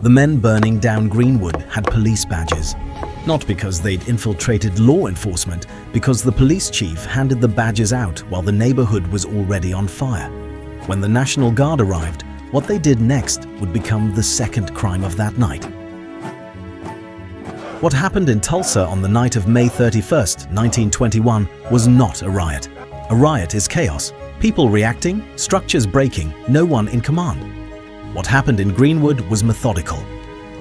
The men burning down Greenwood had police badges. Not because they'd infiltrated law enforcement, because the police chief handed the badges out while the neighborhood was already on fire. When the National Guard arrived, what they did next would become the second crime of that night. What happened in Tulsa on the night of May 31st, 1921 was not a riot. A riot is chaos. People reacting, structures breaking, no one in command. What happened in Greenwood was methodical.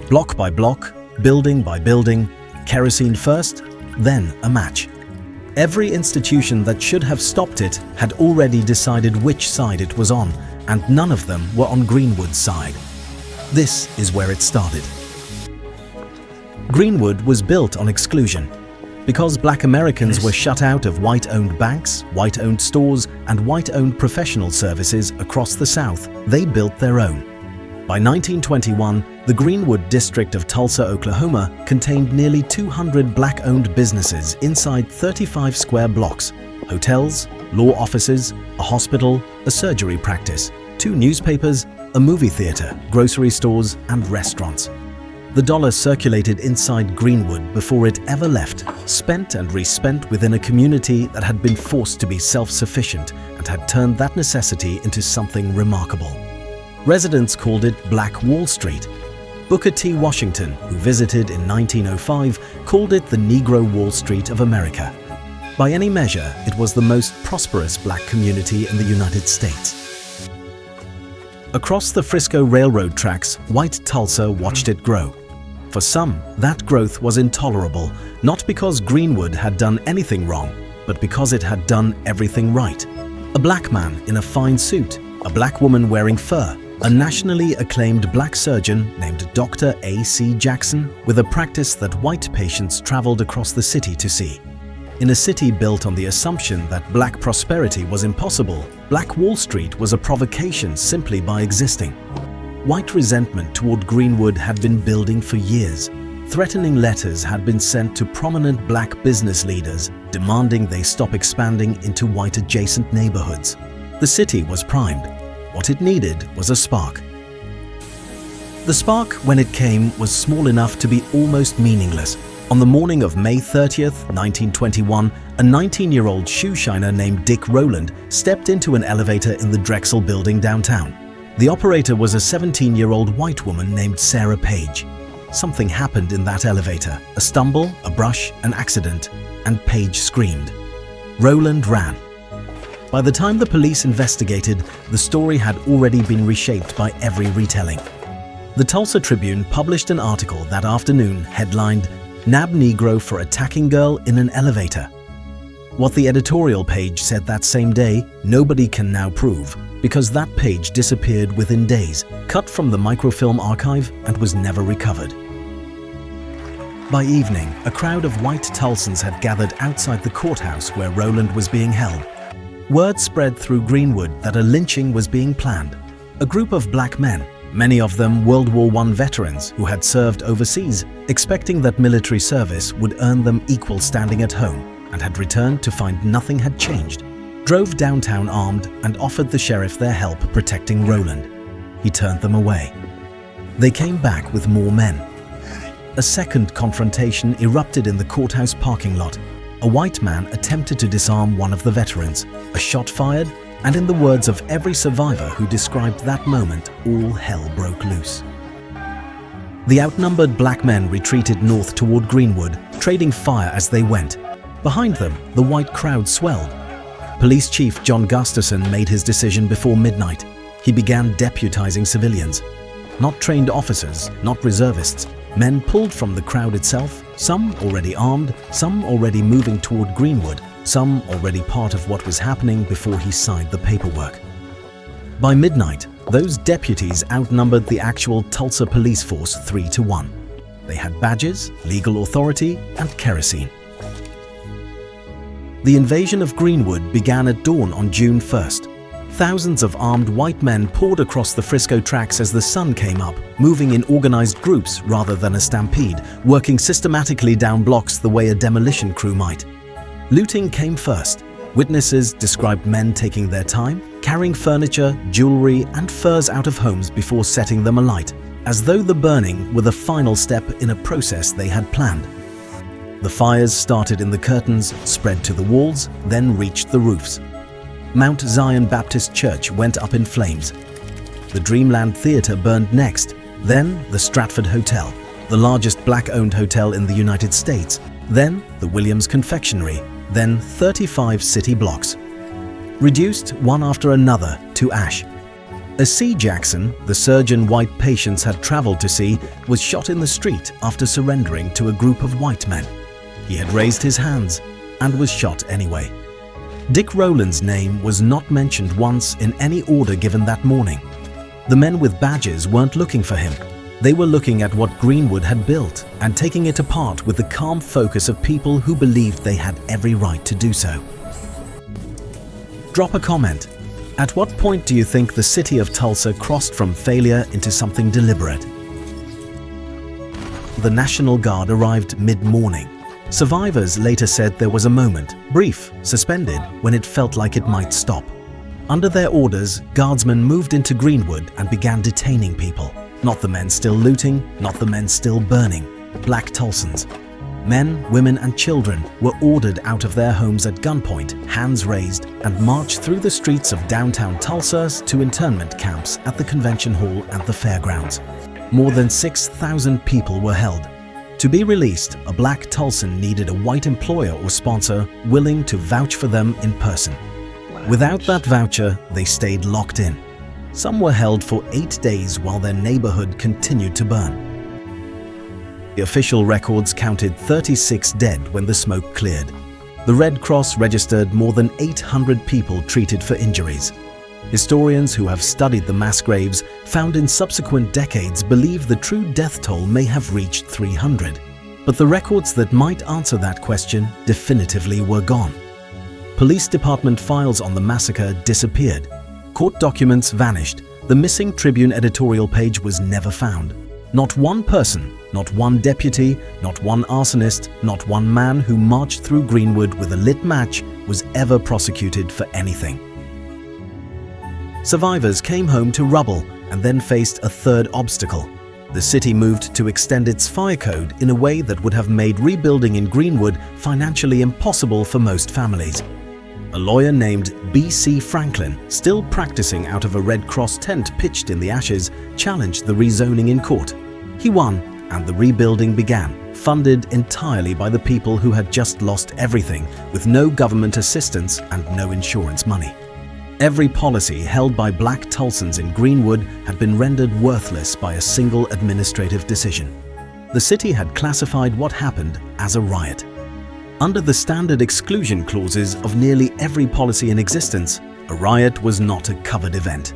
Block by block, building by building, kerosene first, then a match. Every institution that should have stopped it had already decided which side it was on, and none of them were on Greenwood's side. This is where it started. Greenwood was built on exclusion. Because Black Americans were shut out of white-owned banks, white-owned stores, and white-owned professional services across the South, they built their own. By 1921, the Greenwood District of Tulsa, Oklahoma contained nearly 200 Black-owned businesses inside 35 square blocks, hotels, law offices, a hospital, a surgery practice, 2 newspapers, a movie theater, grocery stores, and restaurants. The dollar circulated inside Greenwood before it ever left, spent and respent within a community that had been forced to be self-sufficient and had turned that necessity into something remarkable. Residents called it Black Wall Street. Booker T. Washington, who visited in 1905, called it the Negro Wall Street of America. By any measure, it was the most prosperous black community in the United States. Across the Frisco Railroad tracks, white Tulsa watched it grow. For some, that growth was intolerable, not because Greenwood had done anything wrong, but because it had done everything right. A black man in a fine suit, a black woman wearing fur, a nationally acclaimed black surgeon named Dr. A.C. Jackson with a practice that white patients traveled across the city to see. In a city built on the assumption that black prosperity was impossible, Black Wall Street was a provocation simply by existing. White resentment toward Greenwood had been building for years. Threatening letters had been sent to prominent black business leaders demanding they stop expanding into white-adjacent neighborhoods. The city was primed. What it needed was a spark. The spark, when it came, was small enough to be almost meaningless. On the morning of May 30th, 1921, a 19-year-old shoe shiner named Dick Rowland stepped into an elevator in the Drexel building downtown. The operator was a 17-year-old white woman named Sarah Page. Something happened in that elevator. A stumble, a brush, an accident, and Page screamed. Rowland ran. By the time the police investigated, the story had already been reshaped by every retelling. The Tulsa Tribune published an article that afternoon headlined, "Nab Negro for Attacking Girl in an Elevator." What the editorial page said that same day, nobody can now prove, because that page disappeared within days, cut from the microfilm archive, and was never recovered. By evening, a crowd of white Tulsans had gathered outside the courthouse where Rowland was being held. Word spread through Greenwood that a lynching was being planned. A group of black men, many of them World War I veterans who had served overseas, expecting that military service would earn them equal standing at home, and had returned to find nothing had changed, drove downtown armed and offered the sheriff their help protecting Rowland. He turned them away. They came back with more men. A second confrontation erupted in the courthouse parking lot. A white man attempted to disarm one of the veterans. A shot fired, and in the words of every survivor who described that moment, all hell broke loose. The outnumbered black men retreated north toward Greenwood, trading fire as they went. Behind them, the white crowd swelled. Police Chief John Gustafson made his decision before midnight. He began deputizing civilians. Not trained officers, not reservists. Men pulled from the crowd itself, some already armed, some already moving toward Greenwood, some already part of what was happening before he signed the paperwork. By midnight, those deputies outnumbered the actual Tulsa police force 3-1. They had badges, legal authority, and kerosene. The invasion of Greenwood began at dawn on June 1st. Thousands of armed white men poured across the Frisco tracks as the sun came up, moving in organized groups rather than a stampede, working systematically down blocks the way a demolition crew might. Looting came first. Witnesses described men taking their time, carrying furniture, jewelry, and furs out of homes before setting them alight. as though the burning were the final step in a process they had planned. The fires started in the curtains, spread to the walls, then reached the roofs. Mount Zion Baptist Church went up in flames. The Dreamland Theatre burned next, then the Stratford Hotel, the largest black-owned hotel in the United States, then the Williams Confectionery, then 35 city blocks. Reduced one after another to ash. A C. Jackson, the surgeon white patients had traveled to see, was shot in the street after surrendering to a group of white men. He had raised his hands and was shot anyway. Dick Rowland's name was not mentioned once in any order given that morning. The men with badges weren't looking for him. They were looking at what Greenwood had built and taking it apart with the calm focus of people who believed they had every right to do so. Drop a comment. At what point do you think the city of Tulsa crossed from failure into something deliberate? The National Guard arrived mid-morning. Survivors later said there was a moment, brief, suspended, when it felt like it might stop. Under their orders, guardsmen moved into Greenwood and began detaining people. Not the men still looting, not the men still burning. Black Tulsans. Men, women and children were ordered out of their homes at gunpoint, hands raised, and marched through the streets of downtown Tulsa to internment camps at the convention hall and the fairgrounds. More than 6,000 people were held. To be released, a black Tulsan needed a white employer or sponsor willing to vouch for them in person. Without that voucher, they stayed locked in. Some were held for 8 days while their neighborhood continued to burn. The official records counted 36 dead when the smoke cleared. The Red Cross registered more than 800 people treated for injuries. Historians who have studied the mass graves found in subsequent decades believe the true death toll may have reached 300. But the records that might answer that question definitively were gone. Police department files on the massacre disappeared. Court documents vanished. The missing Tribune editorial page was never found. Not one person, not one deputy, not one arsonist, not one man who marched through Greenwood with a lit match was ever prosecuted for anything. Survivors came home to rubble and then faced a third obstacle. The city moved to extend its fire code in a way that would have made rebuilding in Greenwood financially impossible for most families. A lawyer named B.C. Franklin, still practicing out of a Red Cross tent pitched in the ashes, challenged the rezoning in court. He won, and the rebuilding began, funded entirely by the people who had just lost everything, with no government assistance and no insurance money. Every policy held by black Tulsans in Greenwood had been rendered worthless by a single administrative decision. The city had classified what happened as a riot. Under the standard exclusion clauses of nearly every policy in existence, a riot was not a covered event.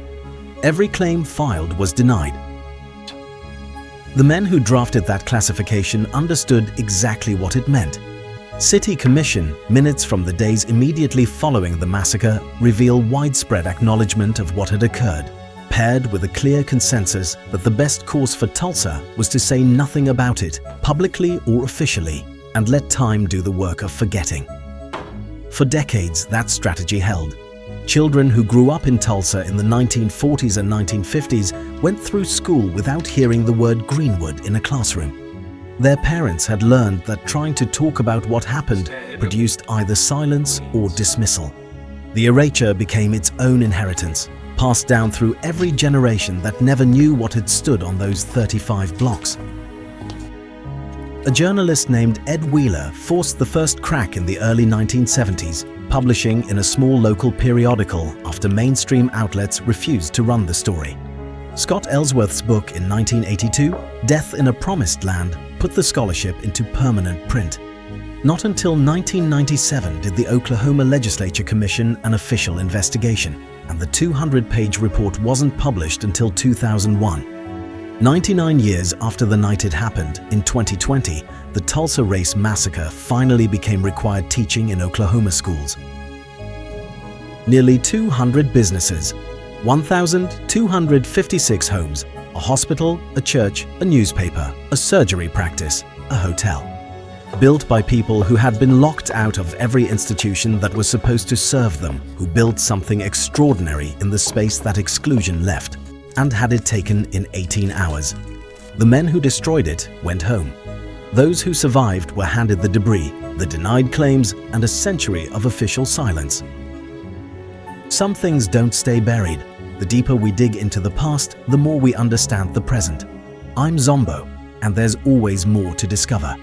Every claim filed was denied. The men who drafted that classification understood exactly what it meant. City Commission minutes from the days immediately following the massacre reveal widespread acknowledgement of what had occurred, paired with a clear consensus that the best course for Tulsa was to say nothing about it, publicly or officially, and let time do the work of forgetting. For decades, that strategy held. Children who grew up in Tulsa in the 1940s and 1950s went through school without hearing the word Greenwood in a classroom. Their parents had learned that trying to talk about what happened produced either silence or dismissal. The erasure became its own inheritance, passed down through every generation that never knew what had stood on those 35 blocks. A journalist named Ed Wheeler forced the first crack in the early 1970s, publishing in a small local periodical after mainstream outlets refused to run the story. Scott Ellsworth's book in 1982, Death in a Promised Land, put the scholarship into permanent print. Not until 1997 did the Oklahoma Legislature commission an official investigation, and the 200-page report wasn't published until 2001. 99 years after the night it happened, in 2020, the Tulsa Race Massacre finally became required teaching in Oklahoma schools. Nearly 200 businesses, 1,256 homes, a hospital, a church, a newspaper, a surgery practice, a hotel. Built by people who had been locked out of every institution that was supposed to serve them, who built something extraordinary in the space that exclusion left, and had it taken in 18 hours. The men who destroyed it went home. Those who survived were handed the debris, the denied claims, and a century of official silence. Some things don't stay buried. The deeper we dig into the past, the more we understand the present. I'm Zombo, and there's always more to discover.